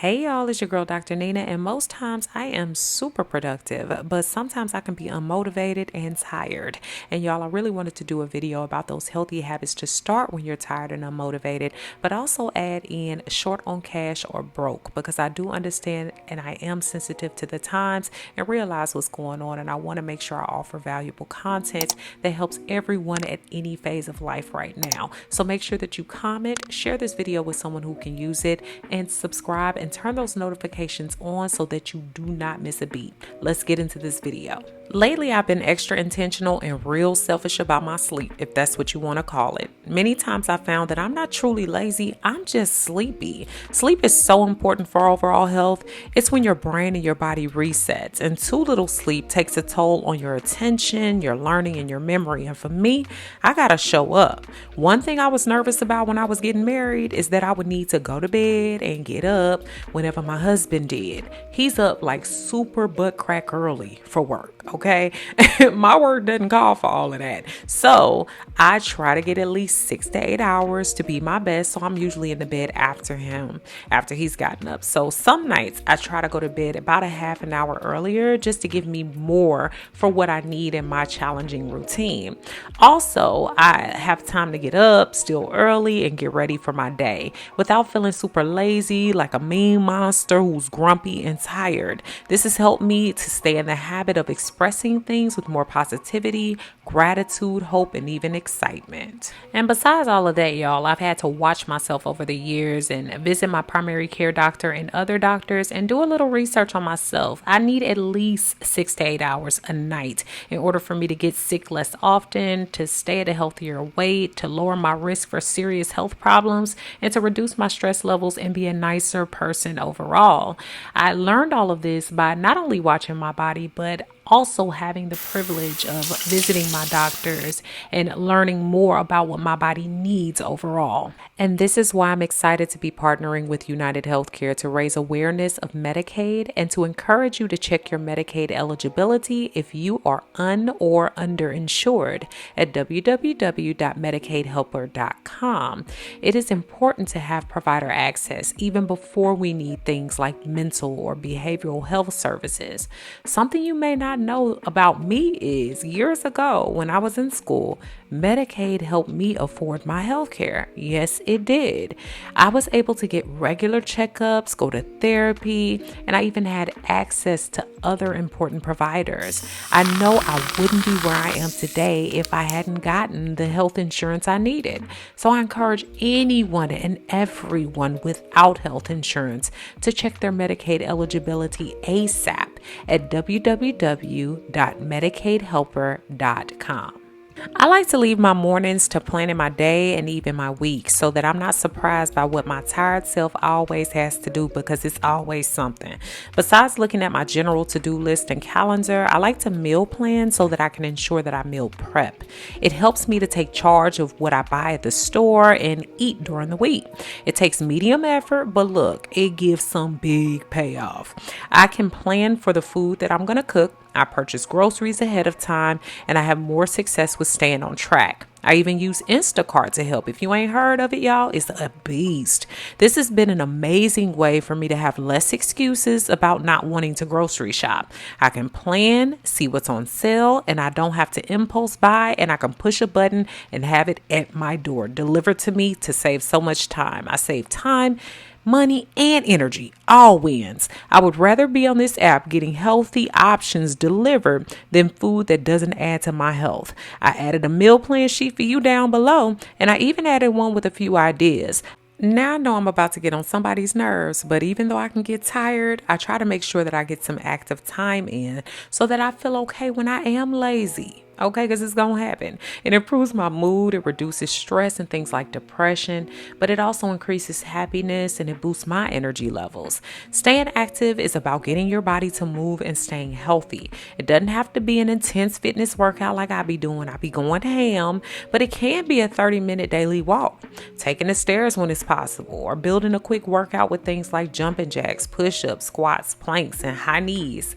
Hey y'all, it's your girl Dr. Nina, and most times I am super productive, but sometimes I can be unmotivated and tired. And y'all, I really wanted to do a video about those healthy habits to start when you're tired and unmotivated, but also add in short on cash or broke, because I do understand and I am sensitive to the times and realize what's going on, and I want to make sure I offer valuable content that helps everyone at any phase of life right now. So make sure that you comment, share this video with someone who can use it, and subscribe and turn those notifications on so that you do not miss a beat. Let's get into this video. Lately, I've been extra intentional and real selfish about my sleep, if that's what you want to call it. Many times I found that I'm not truly lazy, I'm just sleepy. Sleep is so important for overall health. It's when your brain and your body resets, and too little sleep takes a toll on your attention, your learning, and your memory. And for me, I gotta show up. One thing I was nervous about when I was getting married is that I would need to go to bed and get up whenever my husband did. He's up like super butt crack early for work. Okay, my work doesn't call for all of that. So I try to get at least 6 to 8 hours to be my best. So I'm usually in the bed after him, after he's gotten up. So some nights I try to go to bed about a half an hour earlier just to give me more for what I need in my challenging routine. Also, I have time to get up still early and get ready for my day without feeling super lazy like a mean monster who's grumpy and tired. This has helped me to stay in the habit of expressing things with more positivity, gratitude, hope, and even excitement. And besides all of that, y'all, I've had to watch myself over the years and visit my primary care doctor and other doctors and do a little research on myself. I need at least 6 to 8 hours a night in order for me to get sick less often, to stay at a healthier weight, to lower my risk for serious health problems, and to reduce my stress levels and be a nicer person overall. I learned all of this by not only watching my body, but also having the privilege of visiting my doctors and learning more about what my body needs overall. And this is why I'm excited to be partnering with United Healthcare to raise awareness of Medicaid and to encourage you to check your Medicaid eligibility if you are or underinsured at www.medicaidhelper.com. It is important to have provider access even before we need things like mental or behavioral health services. Something you may not know about me is years ago when I was in school, Medicaid helped me afford my health care. Yes, it did. I was able to get regular checkups, go to therapy, and I even had access to other important providers. I know I wouldn't be where I am today if I hadn't gotten the health insurance I needed. So I encourage anyone and everyone without health insurance to check their Medicaid eligibility ASAP at www.medicaidhelper.com. I like to leave my mornings to planning my day and even my week so that I'm not surprised by what my tired self always has to do, because it's always something. Besides looking at my general to-do list and calendar, I like to meal plan so that I can ensure that I meal prep. It helps me to take charge of what I buy at the store and eat during the week. It takes medium effort, but look, it gives some big payoff. I can plan for the food that I'm going to cook. I purchase groceries ahead of time, and I have more success with staying on track. I even use Instacart to help. If you ain't heard of it, y'all, it's a beast. This has been an amazing way for me to have less excuses about not wanting to grocery shop. I can plan, see what's on sale, and I don't have to impulse buy, and I can push a button and have it at my door delivered to me to save so much time. I save time, money, and energy, all wins. I would rather be on this app getting healthy options delivered than food that doesn't add to my health. I added a meal plan sheet for you down below, and I even added one with a few ideas. Now I know I'm about to get on somebody's nerves, but even though I can get tired, I try to make sure that I get some active time in so that I feel okay when I am lazy. Okay, because it's going to happen. It improves my mood, it reduces stress and things like depression, but it also increases happiness and it boosts my energy levels. Staying active is about getting your body to move and staying healthy. It doesn't have to be an intense fitness workout like I be doing. I be going ham, but it can be a 30-minute daily walk, taking the stairs when it's possible, or building a quick workout with things like jumping jacks, push-ups, squats, planks, and high knees.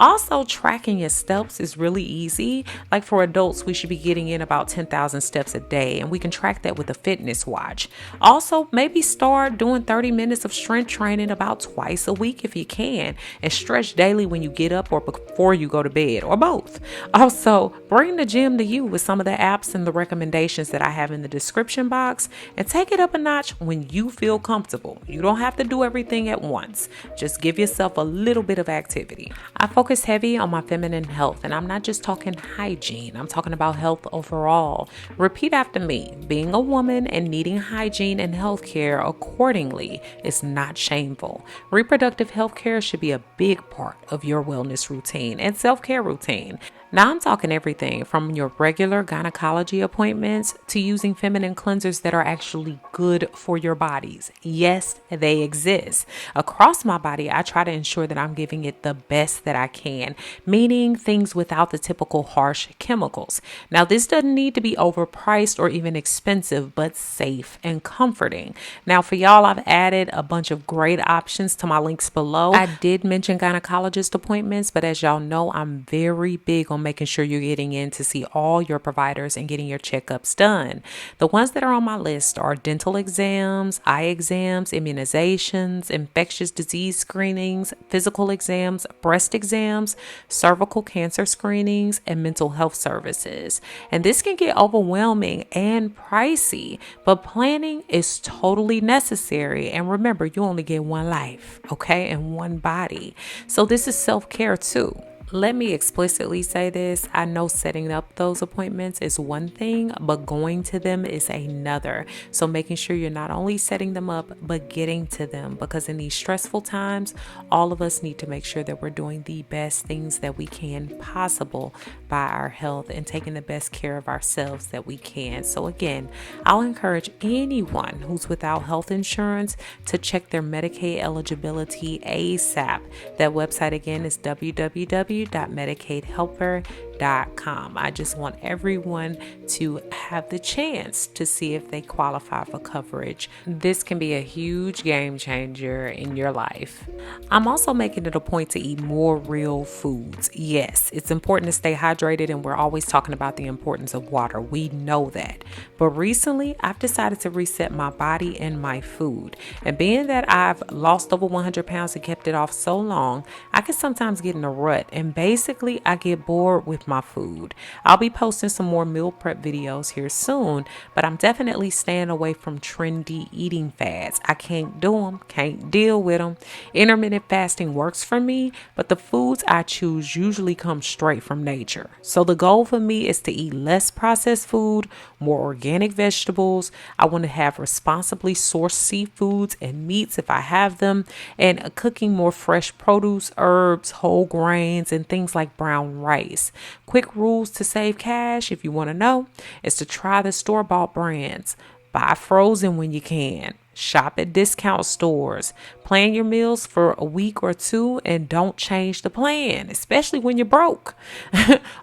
Also tracking your steps is really easy. Like for adults, we should be getting in about 10,000 steps a day, and we can track that with a fitness watch. Also, maybe start doing 30 minutes of strength training about twice a week if you can, and stretch daily when you get up or before you go to bed, or both. Also, bring the gym to you with some of the apps and the recommendations that I have in the description box, and take it up a notch when you feel comfortable. You don't have to do everything at once. Just give yourself a little bit of activity. I focus heavy on my feminine health, and I'm not just talking hygiene. I'm talking about health overall. Repeat after me. Being a woman and needing hygiene and health care accordingly is not shameful. Reproductive health care should be a big part of your wellness routine and self-care routine. Now I'm talking everything from your regular gynecology appointments to using feminine cleansers that are actually good for your bodies. Yes, they exist. Across my body, I try to ensure that I'm giving it the best that I can, meaning things without the typical harsh chemicals. Now, this doesn't need to be overpriced or even expensive, but safe and comforting. Now, for y'all, I've added a bunch of great options to my links below. I did mention gynecologist appointments, but as y'all know, I'm very big on making sure you're getting in to see all your providers and getting your checkups done. The ones that are on my list are dental exams, eye exams, immunizations, infectious disease screenings, physical exams, breast exams, cervical cancer screenings, and mental health services. And this can get overwhelming and pricey, but planning is totally necessary. And remember, you only get one life, okay, and one body. So this is self-care too. Let me explicitly say this. I know setting up those appointments is one thing, but going to them is another. So making sure you're not only setting them up, but getting to them, because in these stressful times, all of us need to make sure that we're doing the best things that we can possible by our health and taking the best care of ourselves that we can. So again, I'll encourage anyone who's without health insurance to check their Medicaid eligibility ASAP. That website again is www.medicaidhelper.com. I just want everyone to have the chance to see if they qualify for coverage. This can be a huge game changer in your life. I'm also making it a point to eat more real foods. Yes, it's important to stay hydrated, and we're always talking about the importance of water. We know that. But recently, I've decided to reset my body and my food. And being that I've lost over 100 pounds and kept it off so long, I can sometimes get in a rut, and basically I get bored with my food. I'll be posting some more meal prep videos here soon, but I'm definitely staying away from trendy eating fads. I can't do them, can't deal with them. Intermittent fasting works for me, but the foods I choose usually come straight from nature. So the goal for me is to eat less processed food, more organic vegetables. I want to have responsibly sourced seafoods and meats if I have them, and cooking more fresh produce, herbs, whole grains, and things like brown rice. Quick rules to save cash, if you want to know, is to try the store-bought brands. Buy frozen when you can. Shop at discount stores. Plan your meals for a week or two and don't change the plan, especially when you're broke.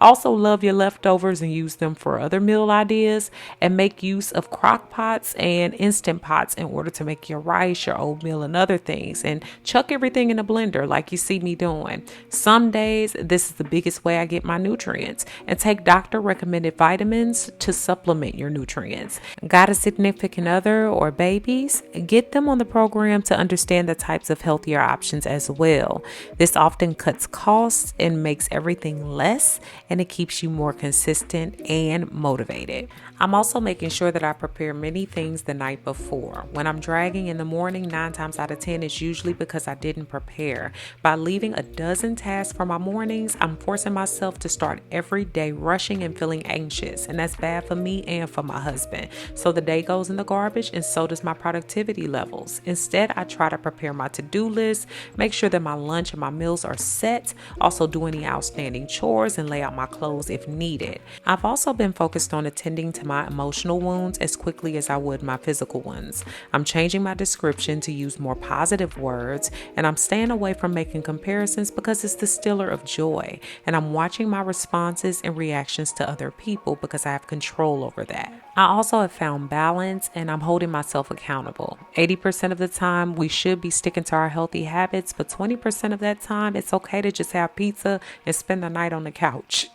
Also, love your leftovers and use them for other meal ideas, and make use of crock pots and instant pots in order to make your rice, your oatmeal, and other things. And chuck everything in a blender like you see me doing. Some days, this is the biggest way I get my nutrients. And take doctor recommended vitamins to supplement your nutrients. Got a significant other or babies? Get them on the program to understand the types of healthier options as well. This often cuts costs and makes everything less, and it keeps you more consistent and motivated. I'm also making sure that I prepare many things the night before. When I'm dragging in the morning, 9 times out of 10, it's usually because I didn't prepare. By leaving a dozen tasks for my mornings, I'm forcing myself to start every day rushing and feeling anxious, and that's bad for me and for my husband. So the day goes in the garbage, and so does my productivity levels. Instead, I try to prepare my to-do list, make sure that my lunch and my meals are set, also do any outstanding chores, and lay out my clothes if needed. I've also been focused on attending to my emotional wounds as quickly as I would my physical ones. I'm changing my description to use more positive words, and I'm staying away from making comparisons because it's the stealer of joy. And I'm watching my responses and reactions to other people because I have control over that. I also have found balance, and I'm holding myself accountable. simple. 80% of the time, we should be sticking to our healthy habits, but 20% of that time, it's okay to just have pizza and spend the night on the couch.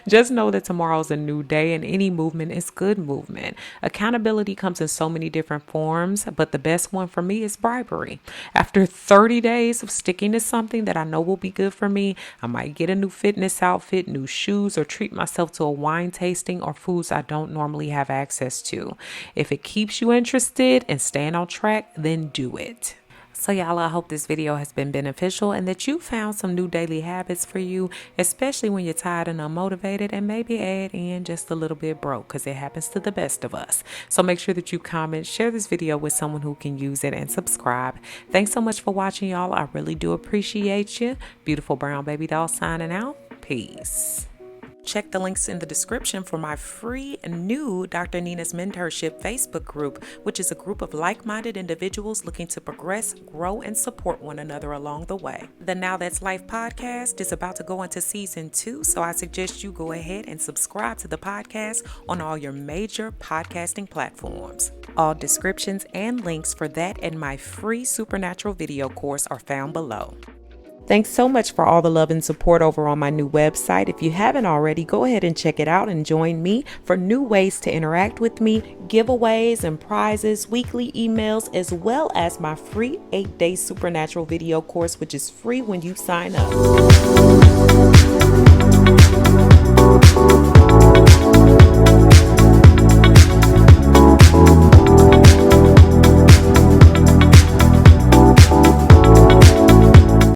Just know that tomorrow's a new day and any movement is good movement. Accountability comes in so many different forms, but the best one for me is bribery. After 30 days of sticking to something that I know will be good for me, I might get a new fitness outfit, new shoes, or treat myself to a wine tasting or foods I don't normally have access to. If it keeps you interested and staying on track, then do it. So y'all, I hope this video has been beneficial and that you found some new daily habits for you, especially when you're tired and unmotivated, and maybe add in just a little bit broke, because it happens to the best of us. So make sure that you comment, share this video with someone who can use it, and subscribe. Thanks so much for watching, y'all. I really do appreciate you. Beautiful Brown Baby Doll signing out. Peace. Check the links in the description for my free new Dr. Nina's Mentorship Facebook group, which is a group of like-minded individuals looking to progress, grow, and support one another along the way. The Now That's Life podcast is about to go into season 2, so I suggest you go ahead and subscribe to the podcast on all your major podcasting platforms. All descriptions and links for that and my free supernatural video course are found below. Thanks so much for all the love and support over on my new website. If you haven't already, go ahead and check it out and join me for new ways to interact with me, giveaways and prizes, weekly emails, as well as my free 8-day supernatural video course, which is free when you sign up.